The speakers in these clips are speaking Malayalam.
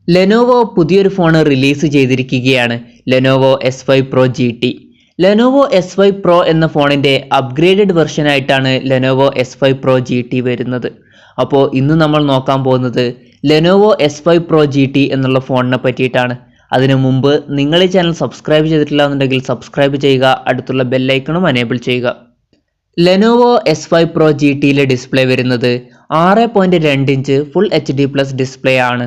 ലെനോവോ പുതിയൊരു ഫോൺ റിലീസ് ചെയ്തിരിക്കുകയാണ്. Lenovo S5 Pro GT. Lenovo S5 Pro എന്ന ഫോണിൻ്റെ അപ്ഗ്രേഡഡ് വെർഷൻ ആയിട്ടാണ് ലെനോവോ S5 Pro GT വരുന്നത്. അപ്പോൾ ഇന്ന് നമ്മൾ നോക്കാൻ പോകുന്നത് ലെനോവോ S5 Pro GT എന്നുള്ള ഫോണിനെ പറ്റിയിട്ടാണ്. അതിനു മുമ്പ് നിങ്ങൾ ഈ ചാനൽ സബ്സ്ക്രൈബ് ചെയ്തിട്ടില്ല എന്നുണ്ടെങ്കിൽ സബ്സ്ക്രൈബ് ചെയ്യുക, അടുത്തുള്ള ബെല്ലൈക്കണും എനേബിൾ ചെയ്യുക. ലെനോവോ S5 Pro GTയിലെ ഡിസ്പ്ലേ വരുന്നത് 6.2 ഇഞ്ച് ഫുൾ HD+ ഡിസ്പ്ലേ ആണ്.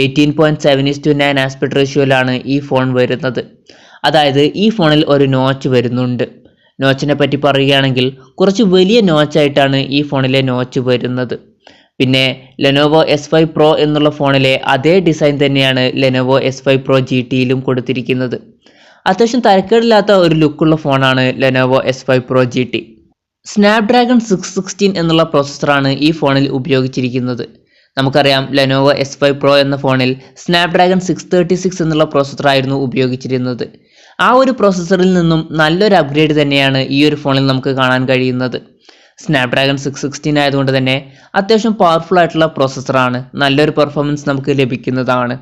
18.7:9 ആസ്പെക്ട് റേഷ്യോയിലാണ് ഈ ഫോൺ വരുന്നത്. അതായത് ഈ ഫോണിൽ ഒരു നോച്ച് വരുന്നുണ്ട്. നോച്ചിനെ പറ്റി പറയുകയാണെങ്കിൽ കുറച്ച് വലിയ നോച്ചായിട്ടാണ് ഈ ഫോണിലെ നോച്ച് വരുന്നത്. പിന്നെ ലെനോവോ S5 Pro എന്നുള്ള ഫോണിലെ അതേ ഡിസൈൻ തന്നെയാണ് ലെനോവോ S5 Pro GTയിലും കൊടുത്തിരിക്കുന്നത്. അത്യാവശ്യം തരക്കേടില്ലാത്ത ഒരു ലുക്കുള്ള ഫോണാണ് Lenovo S5 Pro GT. Snapdragon 616 എന്നുള്ള പ്രോസസ്സറാണ് ഈ ഫോണിൽ ഉപയോഗിച്ചിരിക്കുന്നത്. നമുക്കറിയാം ലെനോവോ S5 Pro എന്ന ഫോണിൽ സ്നാപ്ഡ്രാഗൺ 636 എന്നുള്ള പ്രോസസ്സറായിരുന്നു ഉപയോഗിച്ചിരുന്നത്. ആ ഒരു പ്രോസസ്സറിൽ നിന്നും നല്ലൊരു അപ്ഗ്രേഡ് തന്നെയാണ് ഈ ഒരു ഫോണിൽ നമുക്ക് കാണാൻ കഴിയുന്നത്. സ്നാപ്ഡ്രാഗൺ 616 ആയതുകൊണ്ട് തന്നെ അത്യാവശ്യം പവർഫുൾ ആയിട്ടുള്ള പ്രോസസ്സറാണ്. നല്ലൊരു പെർഫോമൻസ് നമുക്ക് ലഭിക്കുന്നതാണ്.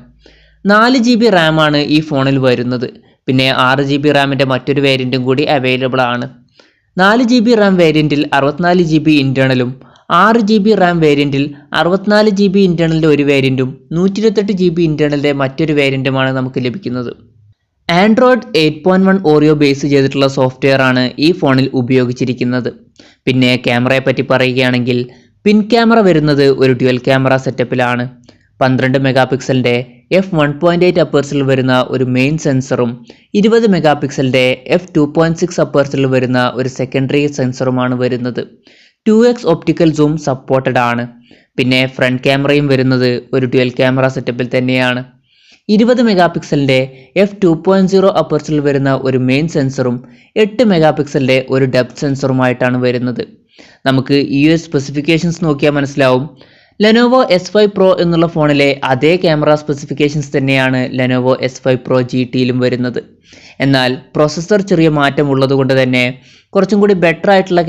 4GB RAM ആണ് ഈ ഫോണിൽ വരുന്നത്. പിന്നെ 6GB റാമിൻ്റെ മറ്റൊരു വേരിയൻറ്റും കൂടി അവൈലബിൾ ആണ്. 4GB RAM വേരിയൻറ്റിൽ 64GB ഇൻറ്റേർണലും 6GB RAM വേരിയൻറ്റിൽ 64GB ഇൻറ്റേർണലിൻ്റെ ഒരു വേരിയൻറ്റും 128GB ഇൻറ്റേർണലിൻ്റെ മറ്റൊരു വേരിയൻറ്റുമാണ് നമുക്ക് ലഭിക്കുന്നത്. ആൻഡ്രോയിഡ് 8.1 ഓറിയോ ബേസ് ചെയ്തിട്ടുള്ള സോഫ്റ്റ്വെയർ ആണ് ഈ ഫോണിൽ ഉപയോഗിച്ചിരിക്കുന്നത്. പിന്നെ ക്യാമറയെ പറ്റി പറയുകയാണെങ്കിൽ പിൻ ക്യാമറ വരുന്നത് ഒരു ഡ്യുവൽ ക്യാമറ സെറ്റപ്പിലാണ്. 12 മെഗാപിക്സലിൻ്റെ f1.8 അപ്പേഴ്സിൽ വരുന്ന ഒരു മെയിൻ സെൻസറും 20 മെഗാപിക്സലിൻ്റെ f2.6 അപ്പേഴ്സിൽ വരുന്ന ഒരു സെക്കൻഡറി സെൻസറുമാണ് വരുന്നത്. 2x ഒപ്റ്റിക്കൽ സൂം സപ്പോർട്ടഡ് ആണ്. പിന്നെ ഫ്രണ്ട് ക്യാമറയും വരുന്നത് ഒരു ഡ്യുവൽ ക്യാമറ സെറ്റപ്പിൽ തന്നെയാണ്. 20 മെഗാപിക്സലിൻ്റെ f2.0 അപ്പേഴ്സിൽ വരുന്ന ഒരു മെയിൻ സെൻസറും 8 മെഗാപിക്സലിൻ്റെ ഒരു ഡെപ്ത് സെൻസറുമായിട്ടാണ് വരുന്നത്. നമുക്ക് ഈ സ്പെസിഫിക്കേഷൻസ് നോക്കിയാൽ മനസ്സിലാവും. ലെനോവോ S5 Pro എന്നുള്ള ഫോണിലെ അതേ ക്യാമറ സ്പെസിഫിക്കേഷൻസ് തന്നെയാണ് ലെനോവോ S5 Pro GTയിലും വരുന്നത്. എന്നാൽ പ്രോസസ്സർ ചെറിയ മാറ്റം ഉള്ളതുകൊണ്ട് തന്നെ കുറച്ചും കൂടി ബെറ്റർ ആയിട്ടുള്ള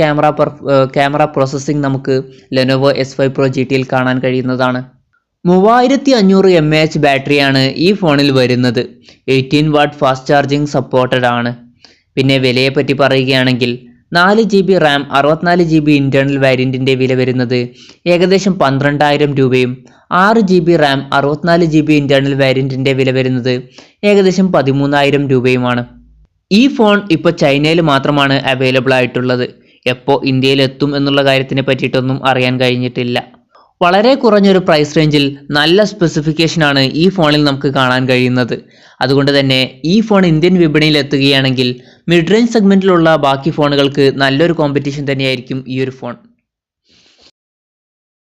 ക്യാമറ പ്രോസസ്സിംഗ് നമുക്ക് ലെനോവോ S5 Pro GTയിൽ കാണാൻ കഴിയുന്നതാണ്. 3500 mAh ബാറ്ററിയാണ് ഈ ഫോണിൽ വരുന്നത്. 18W ഫാസ്റ്റ് ചാർജിങ് സപ്പോർട്ടഡ് ആണ്. പിന്നെ വിലയെ പറ്റി പറയുകയാണെങ്കിൽ 4GB RAM 64GB ഇൻറ്റേർണൽ വേരിയൻറ്റിൻ്റെ വില വരുന്നത് ഏകദേശം 12,000 രൂപയും 6GB RAM 64GB ഇൻറ്റേർണൽ വേരിയൻറ്റിൻ്റെ വില വരുന്നത് ഏകദേശം 13,000 രൂപയുമാണ്. ഈ ഫോൺ ഇപ്പോൾ ചൈനയിൽ മാത്രമാണ് അവൈലബിൾ ആയിട്ടുള്ളത്. എപ്പോൾ ഇന്ത്യയിൽ എത്തും എന്നുള്ള കാര്യത്തിനെ പറ്റിയിട്ടൊന്നും അറിയാൻ കഴിഞ്ഞിട്ടില്ല. വളരെ കുറഞ്ഞൊരു പ്രൈസ് റേഞ്ചിൽ നല്ല സ്പെസിഫിക്കേഷനാണ് ഈ ഫോണിൽ നമുക്ക് കാണാൻ കഴിയുന്നത്. അതുകൊണ്ട് തന്നെ ഈ ഫോൺ ഇന്ത്യൻ വിപണിയിൽ എത്തുകയാണെങ്കിൽ മിഡ് റേഞ്ച് സെഗ്മെൻറ്റിലുള്ള ബാക്കി ഫോണുകൾക്ക് നല്ലൊരു കോമ്പറ്റീഷൻ തന്നെയായിരിക്കും ഈ ഒരു ഫോൺ.